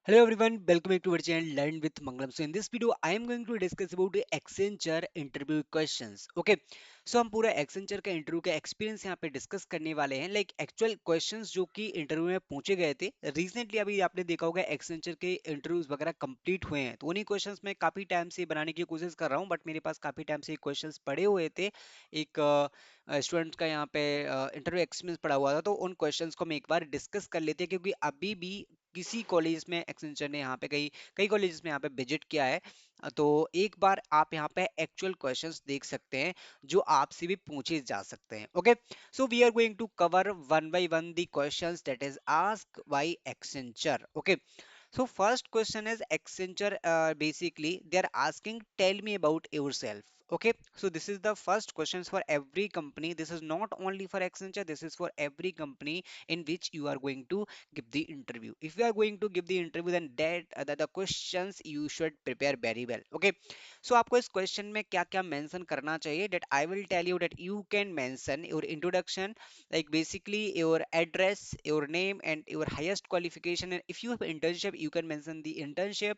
Hello everyone, welcome back to our channel Learn with Mangalam. So in this video, I am going to discuss about the Accenture interview questions. Okay, so हम पूरा Accenture का interview का experience यहाँ पे discuss करने वाले हैं, like actual questions जो कि इंटरव्यू में पूछे गए थे। रिसेंटली अभी आपने देखा होगा Accenture के इंटरव्यूज वगैरह कंप्लीट हुए हैं, तो उन्हीं क्वेश्चंस मैं काफी टाइम से बनाने की कोशिश कर रहा हूँ, बट मेरे पास काफी टाइम से क्वेश्चंस पड़े हुए थे। एक स्टूडेंट का यहाँ पे इंटरव्यू एक्सपीरियंस पड़ा हुआ था, तो उन क्वेश्चंस को हम एक बार डिस्कस कर लेते हैं, क्योंकि अभी भी किसी कॉलेज में एक्सेंचर ने यहाँ पे कई कई कॉलेजेस में यहाँ पे विजिट किया है। तो एक बार आप यहाँ पे एक्चुअल क्वेश्चंस देख सकते हैं जो आपसे भी पूछे जा सकते हैं। Okay, so we are going to cover one by one the questions that is asked by Accenture. Okay, so first question is Accenture, basically they are asking, tell me about yourself. Okay, so this is the first questions for every company. This is not only for Accenture, this is for every company in which you are going to give the interview. If you are going to give the interview, then the questions you should prepare very well. Okay, so आपको इस question में क्या क्या mention करना चाहिए, that I will tell you that you can mention your introduction, like basically your address, your name, and your highest qualification. And if you have internship, you can mention the internship,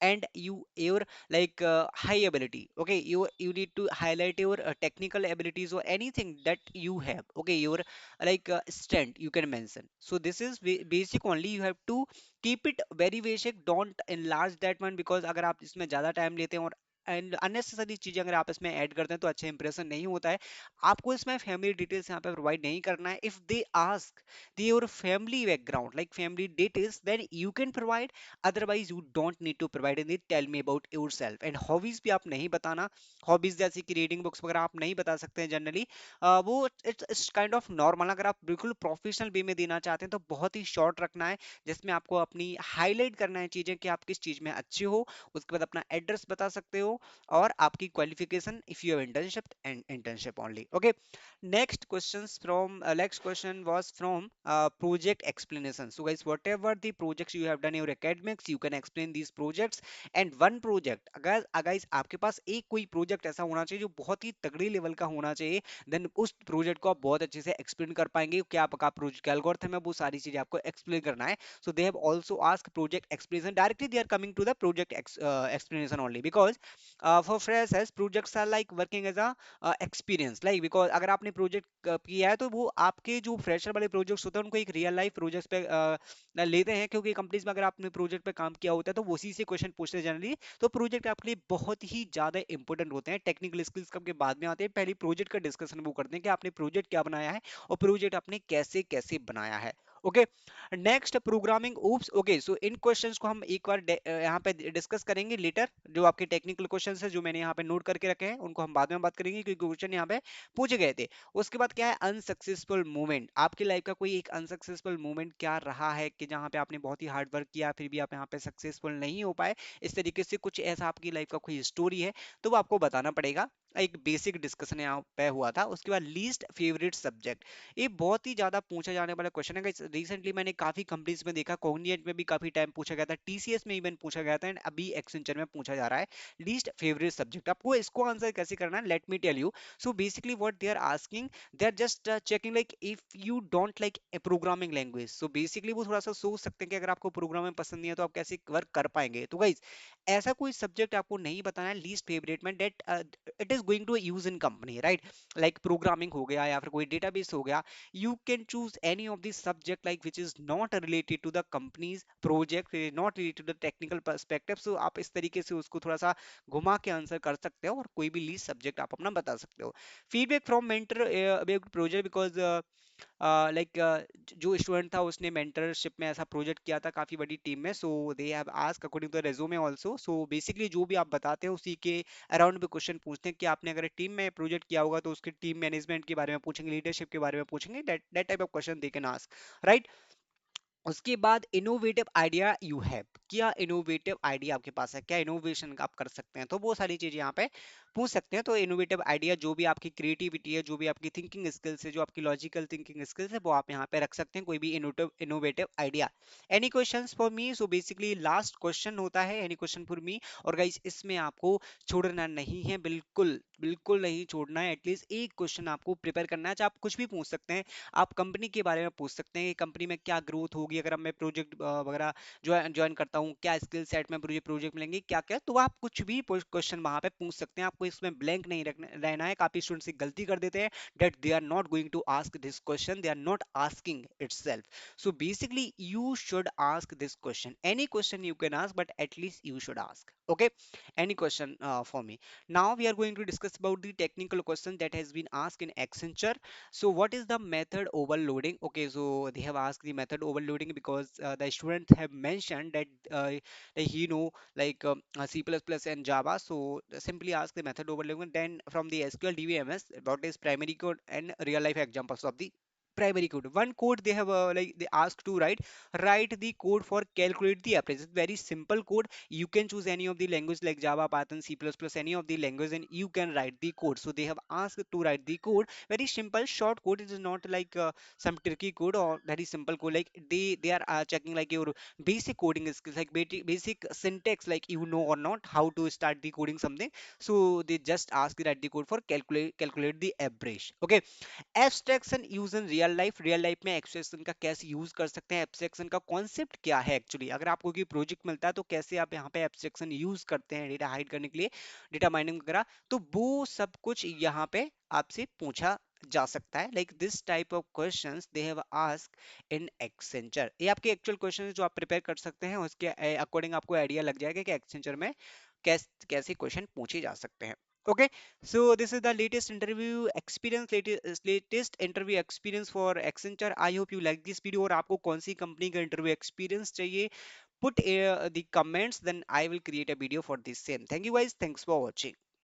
and your like high ability. Okay, you need to highlight your technical abilities or anything that you have. Okay, your like strength you can mention. So this is basic only. You have to keep it very basic, don't enlarge that one, because अगर आप इसमें ज़्यादा time लेते हैं और and unnecessary चीजें अगर आप इसमें ऐड करते हैं तो अच्छा इंप्रेशन नहीं होता है। आपको इसमें फैमिली डिटेल्स यहाँ पे प्रोवाइड नहीं करना है। If they ask your family background, like family details, then you can provide, otherwise you don't need to provide in tell me about yourself. And hobbies भी आप नहीं बताना। हॉबीज जैसे कि रीडिंग बुक्स वगैरह आप नहीं बता सकते हैं जनरली। वो इट्स काइंड ऑफ नॉर्मल। अगर आप बिल्कुल प्रोफेशनल वे में देना चाहते हैं तो बहुत ही शॉर्ट रखना है, जिसमें आपको अपनी हाईलाइट करना है चीजें कि आप किस चीज में अच्छे हो। उसके बाद अपना एड्रेस बता सकते हो और आपकी qualification, if you have internship and internship only. Okay, next question was from project explanation. So guys, whatever the projects you have done in your academics, you can explain these projects. And one project, अगर guys आपके पास एक कोई project ऐसा होना चाहिए जो बहुत ही तगड़ी लेवल का होना चाहिए, देन उस प्रोजेक्ट को आप बहुत अच्छे से एक्सप्लेन कर पाएंगे। क्या आपका प्रोजेक्ट का एल्गोरिथम है, वो सारी चीजें आपको एक्सप्लेन करना है। So they have also asked project explanation. Directly they are coming to the project explanation only, because for freshers projects are like working as a experience, like because अगर आपने प्रोजेक्ट किया है तो वो आपके जो फ्रेशर वाले प्रोजेक्ट्स होते हैं उनको एक रियल लाइफ प्रोजेक्ट्स पे लेते हैं, क्योंकि कंपनीज में अगर आपने प्रोजेक्ट पे काम किया होता है तो वो उसी से क्वेश्चन पूछते हैं जनरली। तो प्रोजेक्ट आपके लिए बहुत ही ज्यादा इंपॉर्टेंट होते हैं। टेक्निकल स्किल्स के बाद में आते हैं, पहले प्रोजेक्ट का डिस्कशन वो करते हैं कि आपने प्रोजेक्ट क्या बनाया है और प्रोजेक्ट आपने कैसे कैसे बनाया है। Okay, next programming oops. Okay, so इन क्वेश्चंस को हम एक बार यहाँ पे डिस्कस करेंगे लेटर। जो आपके टेक्निकल क्वेश्चंस है जो मैंने यहाँ पे नोट करके रखे हैं उनको हम बाद में बात करेंगे, क्योंकि क्वेश्चन यहाँ पे पूछे गए थे। उसके बाद क्या है, अनसक्सेसफुल मूवमेंट। आपकी लाइफ का कोई एक अनसक्सेसफुल मूवमेंट क्या रहा है कि जहाँ पे आपने बहुत ही हार्ड वर्क किया फिर भी आप यहाँ पे सक्सेसफुल नहीं हो पाए, इस तरीके से कुछ ऐसा आपकी लाइफ का कोई स्टोरी है तो वो आपको बताना पड़ेगा। एक बेसिक डिस्कशन यहाँ पे हुआ था। उसके बाद लीस्ट फेवरेट सब्जेक्ट, ये बहुत ही ज्यादा पूछा जाने वाला क्वेश्चन है। रिसेंटली मैंने काफी कंपनीज में देखा, कॉग्निजेंट में भी काफी टाइम पूछा गया था, टीसीएस में इवन पूछा गया था, एंड अभी एक्सेंचर में पूछा जा रहा है लीस्ट फेवरेट सब्जेक्ट। आपको इसको आंसर कैसे करना है, let me tell you. So basically what they are asking, they are just checking like if you don't like a programming language. So basically वो थोड़ा सा सोच सकते हैं कि अगर आपको प्रोग्रामिंग पसंद नहीं है तो आप कैसे वर्क कर पाएंगे। तो गाइज ऐसा कोई सब्जेक्ट आपको नहीं बताना है लीस्ट फेवरेट में, that it is going to use in company, right. Like programming हो गया या फिर कोई डेटाबेस हो गया, you can choose any of the subject like which is not related to the company's project, not related to the technical perspective. So आप इस तरीके से उसको थोड़ा सा घुमा के आंसर कर सकते हो और कोई भी लीड सब्जेक्ट आप अपना बता सकते हो। Feedback from mentor about project, because like जो स्टूडेंट था उसने मेंटरशिप में ऐसा प्रोजेक्ट किया था काफी बड़ी टीम में। So they have asked according to the resume also. So basically जो भी आप बताते हैं उसी के अराउंड में क्वेश्चन पूछते हैं कि आपने अगर टीम में प्रोजेक्ट किया होगा तो उसकी टीम मैनेजमेंट के बारे में पूछेंगे, लीडरशिप के बारे में पूछेंगे, that type of question they can ask, right. उसके बाद इनोवेटिव आइडिया यू हैव, क्या इनोवेटिव आइडिया आपके पास है, क्या इनोवेशन आप कर सकते हैं, तो वो सारी चीजें यहाँ पे पूछ सकते हैं। तो इनोवेटिव आइडिया, जो भी आपकी क्रिएटिविटी है, जो भी आपकी थिंकिंग स्किल्स है, जो आपकी लॉजिकल थिंकिंग स्किल्स है, वो आप यहाँ पे रख सकते हैं, कोई भी innovative innovative idea. Any questions for me, so basically last question होता है एनी क्वेश्चन फॉर मी। और गाइस इसमें आपको छोड़ना नहीं है, बिल्कुल बिल्कुल नहीं छोड़ना है। एटलीस्ट एक क्वेश्चन आपको प्रिपेयर करना है, चाहे आप कुछ भी पूछ सकते हैं। आप कंपनी के बारे में पूछ सकते हैं कि कंपनी में क्या ग्रोथ होगी, भी अगर मैं प्रोजेक्ट वगैरह ज्वाइन करता हूँ, क्या स्किल सेट में मुझे प्रोजेक्ट मिलेंगे, क्या क्या, तो आप कुछ भी क्वेश्चन वहां पे पूछ सकते हैं, आपको इसमें ब्लैंक नहीं रहना है। काफी स्टूडेंट्स गलती कर देते हैं, that they are not going to ask this question, they are not asking itself. So basically you should ask this question, any question you can ask, but at least you should ask. Okay, any question for me. Now we are going to discuss about the technical question that has been asked in Accenture. So what is the method overloading? Okay, so they have asked the method overloading because the students have mentioned that he know like C++ and Java. So simply ask the method overloading. Then from the SQL DBMS, what is primary code and real life examples of the primary code. One code they have like they asked to write the code for calculate the average. It's very simple code. You can choose any of the language like Java, Python, C++, any of the language, and you can write the code. So they have asked to write the code. Very simple, short code. It is not like some tricky code or very simple code. Like they are checking like your basic coding skills, like basic syntax, like you know or not how to start the coding something. So they just ask to write the code for calculate the average. Okay, abstraction use in real life में abstraction का कैसे use कर सकते हैं, abstraction का concept क्या है actually, अगर आपको कोई प्रोजेक्ट मिलता है तो कैसे आप यहाँ पे एब्स्ट्रैक्शन यूज करते हैं डेटा हाइड करने के लिए, डेटा माइनिंग वगैरह, तो वो सब कुछ यहाँ पे आपसे पूछा जा सकता है। Like this type of questions they have ask in Accenture. ये आपके एक्चुअल क्वेश्चन है जो आप प्रिपेयर कर सकते हैं, उसके अकॉर्डिंग आपको आइडिया लग जाएगा कि एक्सेंचर में कैसे क्वेश्चन पूछे जा सकते हैं। Okay, so this is the latest interview experience, latest interview experience for Accenture. I hope you like this video। और आपको कौन सी कंपनी का इंटरव्यू एक्सपीरियंस चाहिए, put the comments, then I will create a video for this same. Thank you guys, thanks for watching।